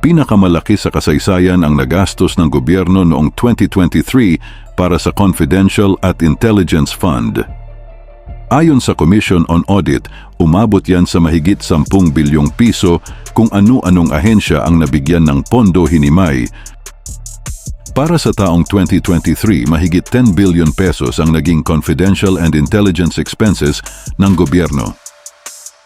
Pinakamalaki sa kasaysayan ang nagastos ng gobyerno noong 2023 para sa Confidential at Intelligence Fund. Ayon sa Commission on Audit, umabot yan sa mahigit 10 bilyong piso kung ano-anong ahensya ang nabigyan ng pondo hinimay. Para sa taong 2023, mahigit 10 billion pesos ang naging confidential and intelligence expenses ng gobyerno.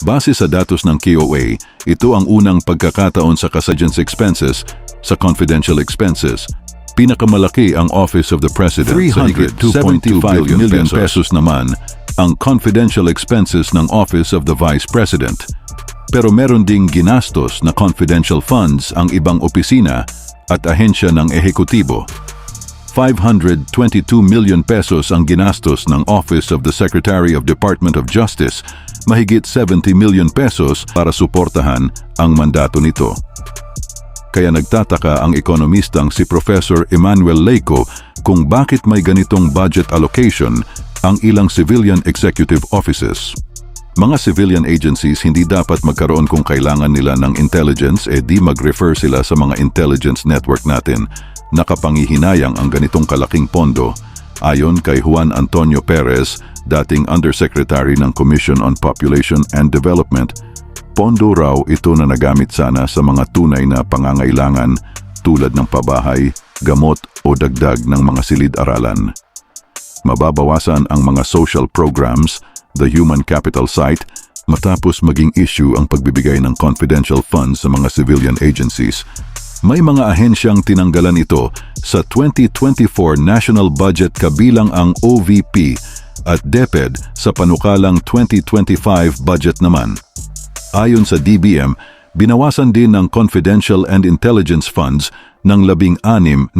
Base sa datos ng KOA, ito ang unang pagkakataon sa intelligence expenses sa confidential expenses. Pinakamalaki ang Office of the President sa higit 2.25 million pesos naman ang confidential expenses ng Office of the Vice President. Pero meron ding ginastos na confidential funds ang ibang opisina at ahensya ng ehekutibo. 522 million pesos ang ginastos ng Office of the Secretary of Department of Justice, mahigit 70 million pesos para suportahan ang mandato nito. Kaya nagtataka ang ekonomistang si Professor Emmanuel Leico kung bakit may ganitong budget allocation ang ilang civilian executive offices. Mga civilian agencies hindi dapat magkaroon kung kailangan nila ng intelligence di mag-refer sila sa mga intelligence network natin. Nakapangihinayang ang ganitong kalaking pondo. Ayon kay Juan Antonio Perez, dating Undersecretary ng Commission on Population and Development, pondo raw ito na nagamit sana sa mga tunay na pangangailangan tulad ng pabahay, gamot o dagdag ng mga silid-aralan. Mababawasan ang mga social programs, the human capital site, matapos maging issue ang pagbibigay ng confidential funds sa mga civilian agencies. May mga ahensyang tinanggalan ito sa 2024 national budget kabilang ang OVP at DepEd sa panukalang 2025 budget naman. Ayon sa DBM, binawasan din ng confidential and intelligence funds ng 16%.